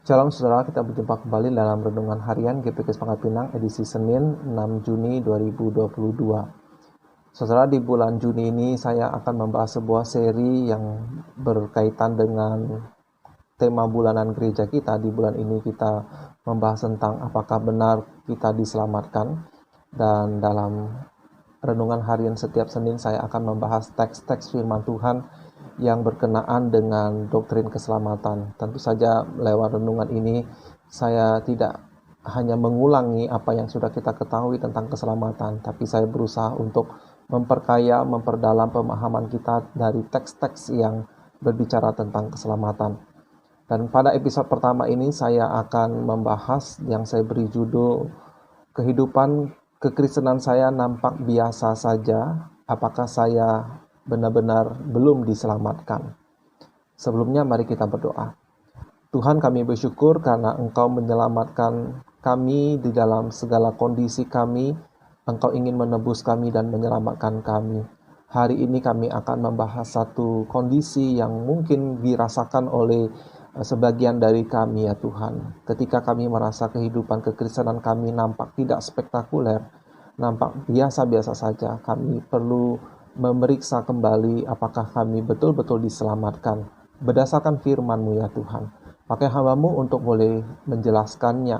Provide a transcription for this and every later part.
Shalom saudara, kita berjumpa kembali dalam Renungan Harian GPK Pangkal Pinang edisi Senin 6 Juni 2022. Saudara, di bulan Juni ini saya akan membahas sebuah seri yang berkaitan dengan tema bulanan gereja kita. Di bulan ini kita membahas tentang apakah benar kita diselamatkan. Dan dalam Renungan Harian setiap Senin saya akan membahas teks-teks firman Tuhan yang berkenaan dengan doktrin keselamatan. Tentu saja lewat renungan ini saya tidak hanya mengulangi apa yang sudah kita ketahui tentang keselamatan, tapi saya berusaha untuk memperkaya, memperdalam pemahaman kita dari teks-teks yang berbicara tentang keselamatan. Dan pada episode pertama ini saya akan membahas yang saya beri judul kehidupan kekristenan saya nampak biasa saja, apakah saya benar-benar belum diselamatkan. Sebelumnya mari kita berdoa. Tuhan, kami bersyukur karena Engkau menyelamatkan kami di dalam segala kondisi kami. Engkau ingin menebus kami dan menyelamatkan kami. Hari ini kami akan membahas satu kondisi yang mungkin dirasakan oleh sebagian dari kami ya Tuhan. Ketika kami merasa kehidupan kekristenan kami nampak tidak spektakuler, nampak biasa-biasa saja, kami perlu memeriksa kembali apakah kami betul-betul diselamatkan berdasarkan firman-Mu ya Tuhan. Pakai hamba-Mu untuk boleh menjelaskannya.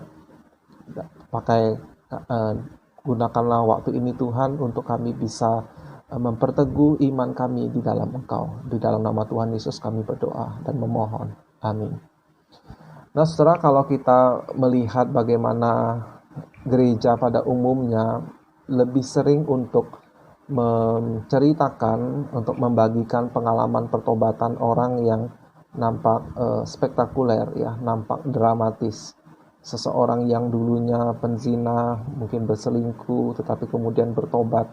Gunakanlah waktu ini Tuhan untuk kami bisa memperteguh iman kami di dalam Engkau. Di dalam nama Tuhan Yesus kami berdoa dan memohon. Amin. Nah saudara, kalau kita melihat bagaimana gereja pada umumnya lebih sering untuk menceritakan, untuk membagikan pengalaman pertobatan orang yang nampak spektakuler ya, nampak dramatis. Seseorang yang dulunya penzina, mungkin berselingkuh, tetapi kemudian bertobat.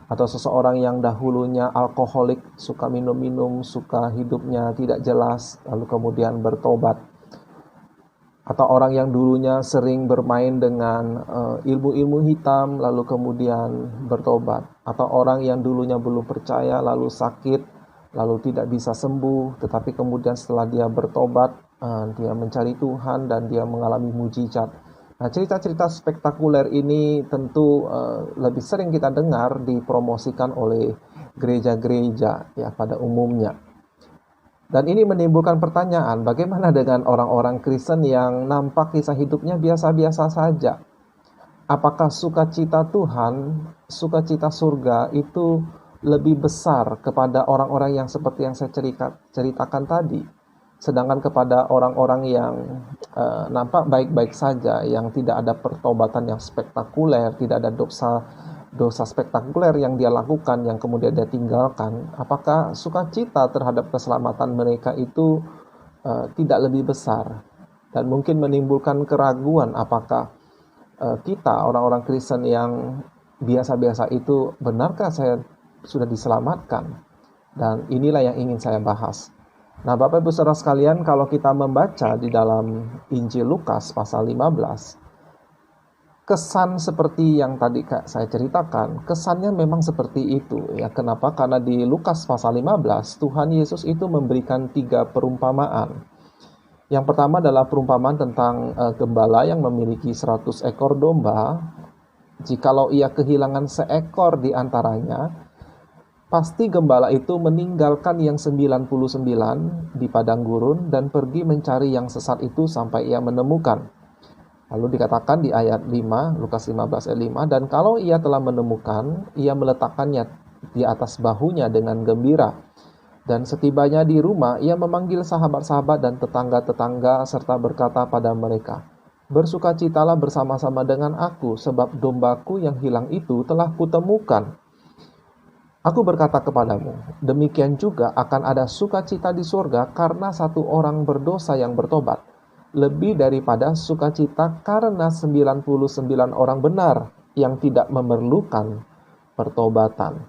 Atau seseorang yang dahulunya alkoholik, suka minum-minum, suka hidupnya tidak jelas, lalu kemudian bertobat. Atau orang yang dulunya sering bermain dengan ilmu-ilmu hitam, lalu kemudian bertobat. Atau orang yang dulunya belum percaya, lalu sakit, lalu tidak bisa sembuh, tetapi kemudian setelah dia bertobat, dia mencari Tuhan dan dia mengalami mujizat. Nah, cerita-cerita spektakuler ini tentu lebih sering kita dengar dipromosikan oleh gereja-gereja ya pada umumnya. Dan ini menimbulkan pertanyaan, bagaimana dengan orang-orang Kristen yang nampak kisah hidupnya biasa-biasa saja? Apakah sukacita Tuhan, sukacita surga itu lebih besar kepada orang-orang yang seperti yang saya ceritakan tadi? Sedangkan kepada orang-orang yang nampak baik-baik saja, yang tidak ada pertobatan yang spektakuler, tidak ada dosa spektakuler yang dia lakukan, yang kemudian dia tinggalkan, apakah sukacita terhadap keselamatan mereka itu tidak lebih besar? Dan mungkin menimbulkan keraguan apakah kita, orang-orang Kristen yang biasa-biasa itu, benarkah saya sudah diselamatkan? Dan inilah yang ingin saya bahas. Nah, Bapak Ibu Saudara sekalian, kalau kita membaca di dalam Injil Lukas pasal 15, kesan seperti yang tadi saya ceritakan, kesannya memang seperti itu ya. Kenapa? Karena di Lukas pasal 15, Tuhan Yesus itu memberikan 3 perumpamaan. Yang pertama adalah perumpamaan tentang gembala yang memiliki 100 ekor domba. Jikalau ia kehilangan seekor di antaranya, pasti gembala itu meninggalkan yang 99 di padang gurun dan pergi mencari yang sesat itu sampai ia menemukan. Lalu dikatakan di ayat 5, Lukas 15 ayat 5, dan kalau ia telah menemukan, ia meletakkannya di atas bahunya dengan gembira. Dan setibanya di rumah, ia memanggil sahabat-sahabat dan tetangga-tetangga serta berkata pada mereka, bersukacitalah bersama-sama dengan aku, sebab dombaku yang hilang itu telah kutemukan. Aku berkata kepadamu, demikian juga akan ada sukacita di surga karena satu orang berdosa yang bertobat, lebih daripada sukacita karena 99 orang benar yang tidak memerlukan pertobatan.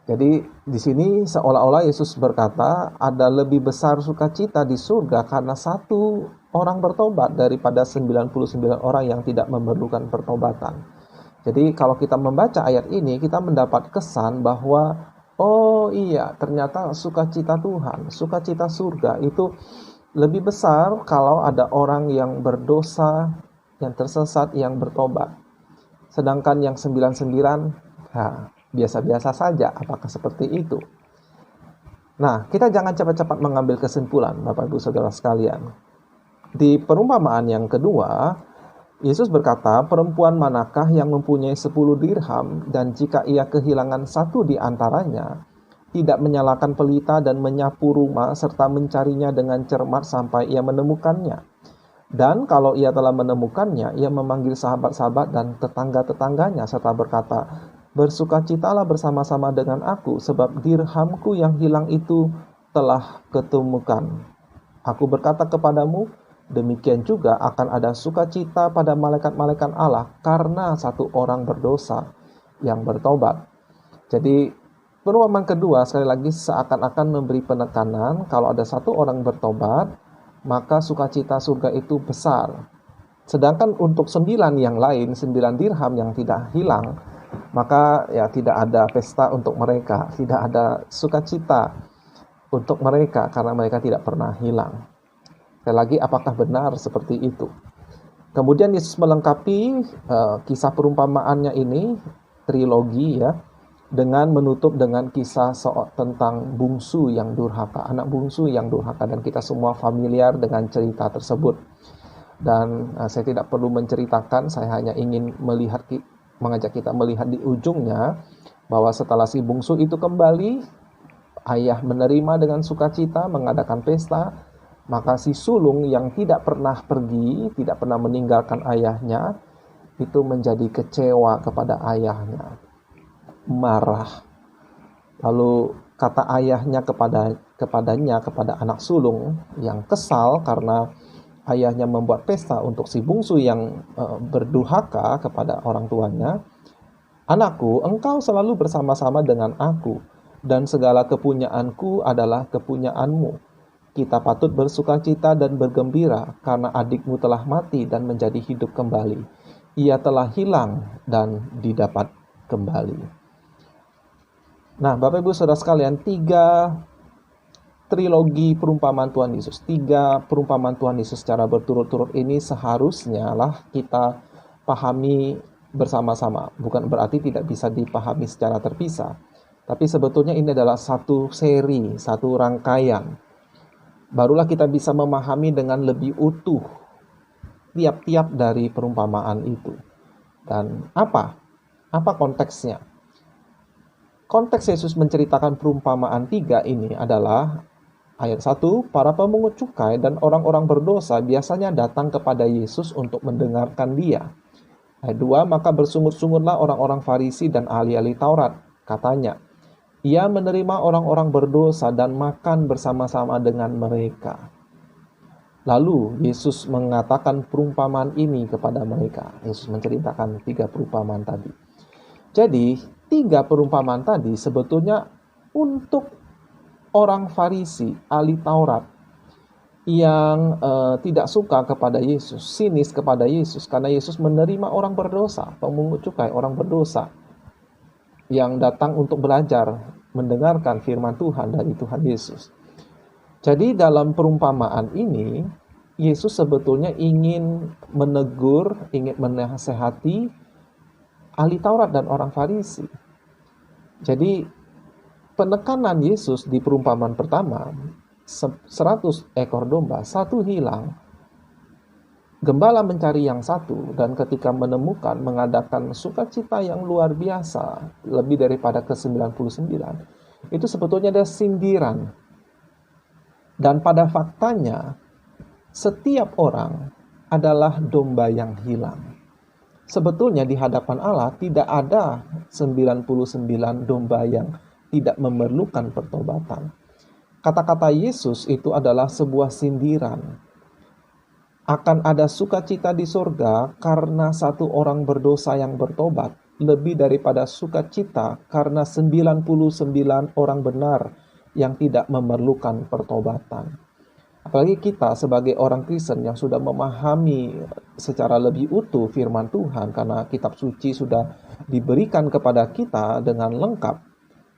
Jadi di sini seolah-olah Yesus berkata ada lebih besar sukacita di surga karena satu orang bertobat daripada 99 orang yang tidak memerlukan pertobatan. Jadi kalau kita membaca ayat ini, kita mendapat kesan bahwa oh iya, ternyata sukacita Tuhan, sukacita surga itu Lebih besar kalau ada orang yang berdosa, yang tersesat, yang bertobat. Sedangkan yang 99, biasa-biasa saja. Apakah seperti itu? Nah, kita jangan cepat-cepat mengambil kesimpulan, Bapak Ibu Saudara sekalian. Di perumpamaan yang kedua, Yesus berkata, perempuan manakah yang mempunyai 10 dirham dan jika ia kehilangan satu di antaranya, tidak menyalakan pelita dan menyapu rumah serta mencarinya dengan cermat sampai ia menemukannya. Dan kalau ia telah menemukannya, ia memanggil sahabat-sahabat dan tetangga-tetangganya serta berkata, bersukacitalah bersama-sama dengan aku sebab dirhamku yang hilang itu telah ketemukan. Aku berkata kepadamu, demikian juga akan ada sukacita pada malaikat-malaikat Allah karena satu orang berdosa yang bertobat. Jadi perumpamaan kedua sekali lagi seakan-akan memberi penekanan kalau ada satu orang bertobat, maka sukacita surga itu besar. Sedangkan untuk 9 yang lain, 9 dirham yang tidak hilang, maka ya tidak ada pesta untuk mereka, tidak ada sukacita untuk mereka karena mereka tidak pernah hilang. Sekali lagi, apakah benar seperti itu? Kemudian Yesus melengkapi kisah perumpamaannya ini, trilogi ya, dengan menutup dengan kisah tentang bungsu yang durhaka, anak bungsu yang durhaka, dan kita semua familiar dengan cerita tersebut. Dan saya tidak perlu menceritakan, saya hanya ingin mengajak kita melihat di ujungnya bahwa setelah si bungsu itu kembali, ayah menerima dengan sukacita, mengadakan pesta. Maka si sulung yang tidak pernah pergi, tidak pernah meninggalkan ayahnya, itu menjadi kecewa kepada ayahnya, marah. Lalu kata ayahnya kepada anak sulung yang kesal karena ayahnya membuat pesta untuk si bungsu yang berdurhaka kepada orang tuanya, anakku, engkau selalu bersama-sama dengan aku, dan segala kepunyaanku adalah kepunyaanmu. Kita patut bersukacita dan bergembira karena adikmu telah mati dan menjadi hidup kembali. Ia telah hilang dan didapat kembali. Nah, Bapak Ibu Saudara sekalian, 3 trilogi perumpamaan Tuhan Yesus, 3 perumpamaan Tuhan Yesus secara berturut-turut ini seharusnya lah kita pahami bersama-sama. Bukan berarti tidak bisa dipahami secara terpisah. Tapi sebetulnya ini adalah satu seri, satu rangkaian. Barulah kita bisa memahami dengan lebih utuh tiap-tiap dari perumpamaan itu. Dan apa konteksnya? Konteks Yesus menceritakan perumpamaan 3 ini adalah ayat 1, para pemungut cukai dan orang-orang berdosa biasanya datang kepada Yesus untuk mendengarkan dia. Ayat 2, maka bersungut-sungutlah orang-orang Farisi dan ahli-ahli Taurat, katanya, ia menerima orang-orang berdosa dan makan bersama-sama dengan mereka. Lalu Yesus mengatakan perumpamaan ini kepada mereka. Yesus menceritakan 3 perumpamaan tadi. Jadi 3 perumpamaan tadi sebetulnya untuk orang Farisi, ahli Taurat, yang tidak suka kepada Yesus, sinis kepada Yesus, karena Yesus menerima orang berdosa, pemungut cukai, orang berdosa, yang datang untuk belajar, mendengarkan firman Tuhan dari Tuhan Yesus. Jadi dalam perumpamaan ini, Yesus sebetulnya ingin menegur, ingin menasehati ahli Taurat dan orang Farisi. Jadi penekanan Yesus di perumpamaan pertama, 100 ekor domba, 1 hilang. Gembala mencari yang 1 dan ketika menemukan mengadakan sukacita yang luar biasa, lebih daripada ke-99. Itu sebetulnya ada sindiran. Dan pada faktanya, setiap orang adalah domba yang hilang. Sebetulnya di hadapan Allah tidak ada 99 domba yang tidak memerlukan pertobatan. Kata-kata Yesus itu adalah sebuah sindiran. Akan ada sukacita di surga karena 1 orang berdosa yang bertobat, lebih daripada sukacita karena 99 orang benar yang tidak memerlukan pertobatan. Apalagi kita sebagai orang Kristen yang sudah memahami secara lebih utuh firman Tuhan, karena kitab suci sudah diberikan kepada kita dengan lengkap.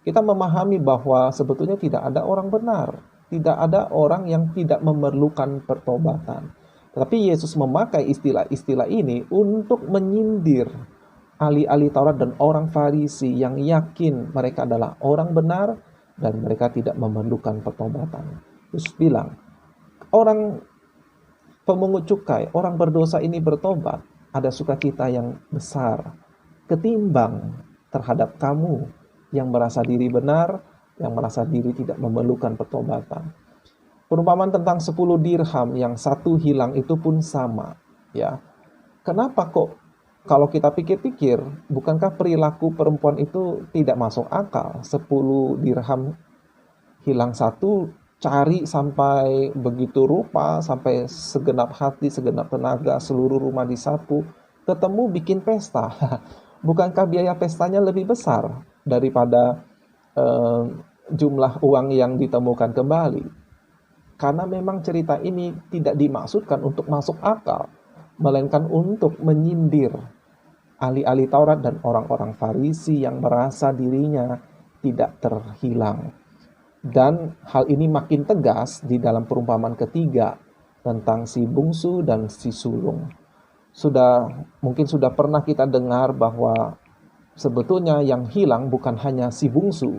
Kita memahami bahwa sebetulnya tidak ada orang benar. Tidak ada orang yang tidak memerlukan pertobatan. Tetapi Yesus memakai istilah-istilah ini untuk menyindir ahli-ahli Taurat dan orang Farisi yang yakin mereka adalah orang benar dan mereka tidak memerlukan pertobatan. Yesus bilang, orang pemungut cukai, orang berdosa ini bertobat, ada sukacita yang besar ketimbang terhadap kamu yang merasa diri benar, yang merasa diri tidak memerlukan pertobatan. Perumpamaan tentang 10 dirham yang satu hilang itu pun sama, ya. Kenapa kok kalau kita pikir-pikir, bukankah perilaku perempuan itu tidak masuk akal? 10 dirham hilang satu, cari sampai begitu rupa, sampai segenap hati, segenap tenaga, seluruh rumah disapu, ketemu bikin pesta. Bukankah biaya pestanya lebih besar daripada jumlah uang yang ditemukan kembali? Karena memang cerita ini tidak dimaksudkan untuk masuk akal, melainkan untuk menyindir ahli-ahli Taurat dan orang-orang Farisi yang merasa dirinya tidak terhilang. Dan hal ini makin tegas di dalam perumpamaan ketiga tentang si bungsu dan si sulung. Mungkin sudah pernah kita dengar bahwa sebetulnya yang hilang bukan hanya si bungsu,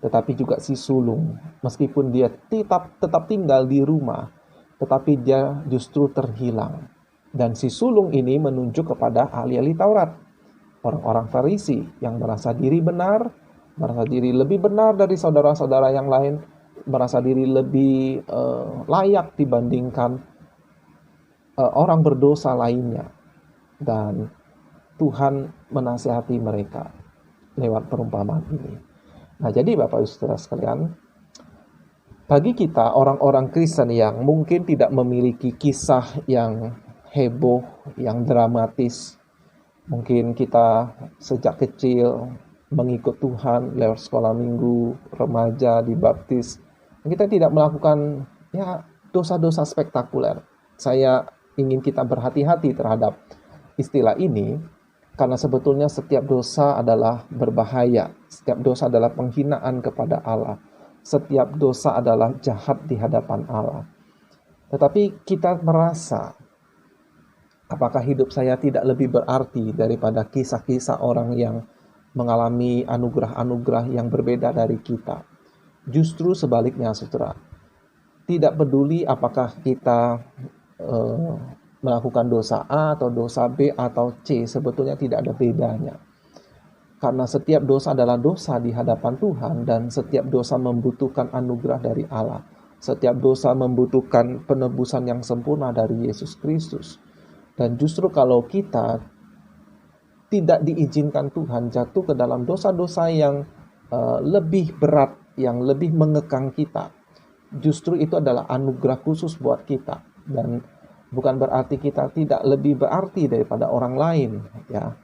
tetapi juga si sulung. Meskipun dia tetap tinggal di rumah, tetapi dia justru terhilang. Dan si sulung ini menunjuk kepada ahli-ahli Taurat, orang-orang Farisi yang merasa diri benar, merasa diri lebih benar dari saudara-saudara yang lain, merasa diri lebih layak dibandingkan orang berdosa lainnya. Dan Tuhan menasihati mereka lewat perumpamaan ini. Nah, jadi Bapak Ibu Saudara sekalian, bagi kita orang-orang Kristen yang mungkin tidak memiliki kisah yang heboh, yang dramatis, mungkin kita sejak kecil mengikut Tuhan lewat sekolah minggu, remaja, dibaptis, kita tidak melakukan dosa-dosa spektakuler. Saya ingin kita berhati-hati terhadap istilah ini, karena sebetulnya setiap dosa adalah berbahaya. Setiap dosa adalah penghinaan kepada Allah. Setiap dosa adalah jahat di hadapan Allah. Tetapi kita merasa, apakah hidup saya tidak lebih berarti daripada kisah-kisah orang yang mengalami anugerah-anugerah yang berbeda dari kita? Justru sebaliknya, saudara. Tidak peduli apakah kita melakukan dosa A atau dosa B atau C, sebetulnya tidak ada bedanya. Karena setiap dosa adalah dosa di hadapan Tuhan, dan setiap dosa membutuhkan anugerah dari Allah. Setiap dosa membutuhkan penebusan yang sempurna dari Yesus Kristus. Dan justru kalau kita tidak diizinkan Tuhan jatuh ke dalam dosa-dosa yang lebih berat, yang lebih mengekang kita, justru itu adalah anugerah khusus buat kita. Dan bukan berarti kita tidak lebih berarti daripada orang lain, ya.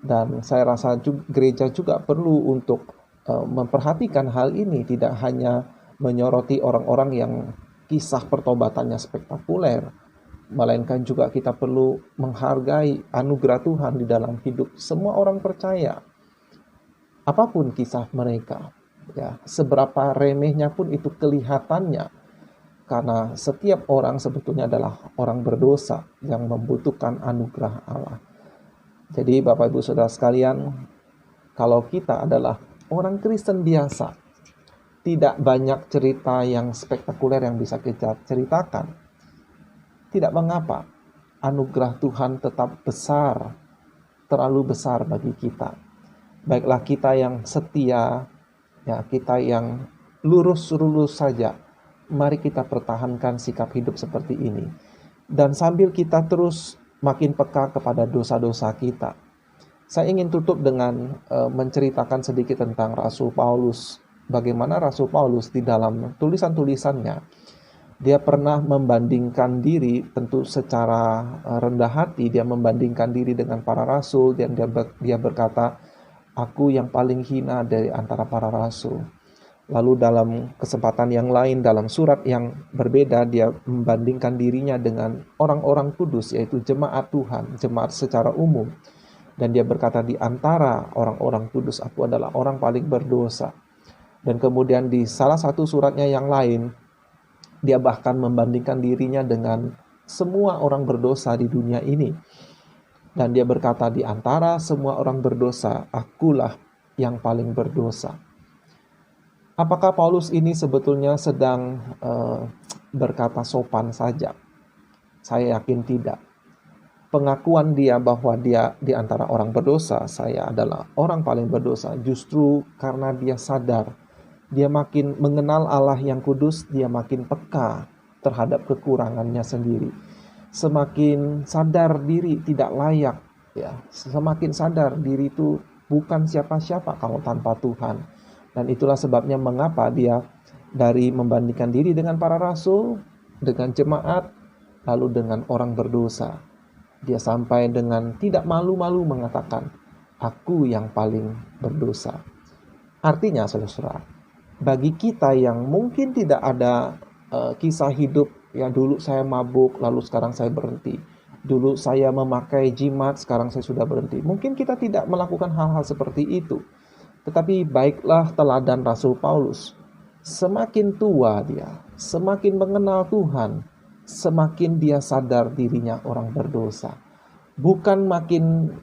Dan saya rasa gereja juga perlu untuk memperhatikan hal ini, tidak hanya menyoroti orang-orang yang kisah pertobatannya spektakuler, melainkan juga kita perlu menghargai anugerah Tuhan di dalam hidup semua orang percaya. Apapun kisah mereka, ya, seberapa remehnya pun itu kelihatannya, karena setiap orang sebetulnya adalah orang berdosa yang membutuhkan anugerah Allah. Jadi Bapak Ibu Saudara sekalian, kalau kita adalah orang Kristen biasa, tidak banyak cerita yang spektakuler yang bisa kita ceritakan, tidak mengapa. Anugerah Tuhan tetap besar, terlalu besar bagi kita. Baiklah kita yang setia, ya, kita yang lurus-lurus saja, mari kita pertahankan sikap hidup seperti ini. Dan sambil kita terus makin peka kepada dosa-dosa kita. Saya ingin tutup dengan menceritakan sedikit tentang Rasul Paulus. Bagaimana Rasul Paulus di dalam tulisan-tulisannya, dia pernah membandingkan diri, tentu secara rendah hati, dia membandingkan diri dengan para rasul, dan dia berkata, aku yang paling hina dari antara para rasul. Lalu dalam kesempatan yang lain, dalam surat yang berbeda, dia membandingkan dirinya dengan orang-orang kudus, yaitu jemaat Tuhan, jemaat secara umum. Dan dia berkata, di antara orang-orang kudus, aku adalah orang paling berdosa. Dan kemudian di salah satu suratnya yang lain, Dia bahkan membandingkan dirinya dengan semua orang berdosa di dunia ini. Dan dia berkata, di antara semua orang berdosa, akulah yang paling berdosa. Apakah Paulus ini sebetulnya sedang berkata sopan saja? Saya yakin tidak. Pengakuan dia bahwa dia di antara orang berdosa, saya adalah orang paling berdosa, justru karena dia sadar, dia makin mengenal Allah yang kudus, dia makin peka terhadap kekurangannya sendiri. Semakin sadar diri tidak layak, ya, semakin sadar diri itu bukan siapa-siapa kalau tanpa Tuhan. Dan itulah sebabnya mengapa dia dari membandingkan diri dengan para rasul, dengan jemaat, lalu dengan orang berdosa, dia sampai dengan tidak malu-malu mengatakan, aku yang paling berdosa. Artinya, saudara, bagi kita yang mungkin tidak ada kisah hidup, ya dulu saya mabuk, lalu sekarang saya berhenti. Dulu saya memakai jimat, sekarang saya sudah berhenti. Mungkin kita tidak melakukan hal-hal seperti itu. Tetapi baiklah teladan Rasul Paulus. Semakin tua dia, semakin mengenal Tuhan, semakin dia sadar dirinya orang berdosa. Bukan makin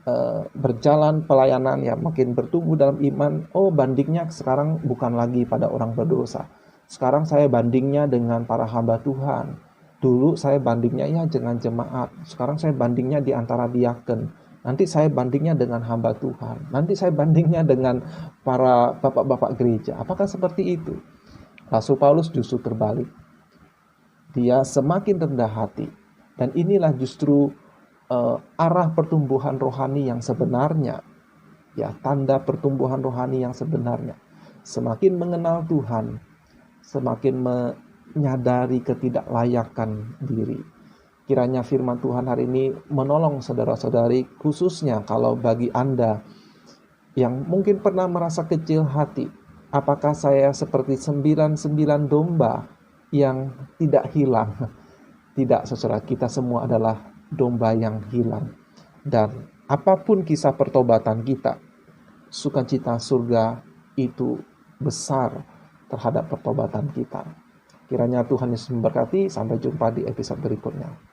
berjalan pelayanan, ya makin bertumbuh dalam iman. Oh, bandingnya sekarang bukan lagi pada orang berdosa. Sekarang saya bandingnya dengan para hamba Tuhan. Dulu saya bandingnya ya dengan jemaat. Sekarang saya bandingnya di antara diaken. Nanti saya bandingnya dengan hamba Tuhan. Nanti saya bandingnya dengan para bapak-bapak gereja. Apakah seperti itu? Rasul Paulus justru terbalik. Dia semakin rendah hati. Dan inilah justru arah pertumbuhan rohani yang sebenarnya. Ya, tanda pertumbuhan rohani yang sebenarnya. Semakin mengenal Tuhan, semakin menyadari ketidaklayakan diri. Kiranya firman Tuhan hari ini menolong saudara-saudari, khususnya kalau bagi Anda yang mungkin pernah merasa kecil hati. Apakah saya seperti 99 domba yang tidak hilang? Tidak, saudara, kita semua adalah domba yang hilang. Dan apapun kisah pertobatan kita, sukacita surga itu besar terhadap pertobatan kita. Kiranya Tuhan Yesus memberkati. Sampai jumpa di episode berikutnya.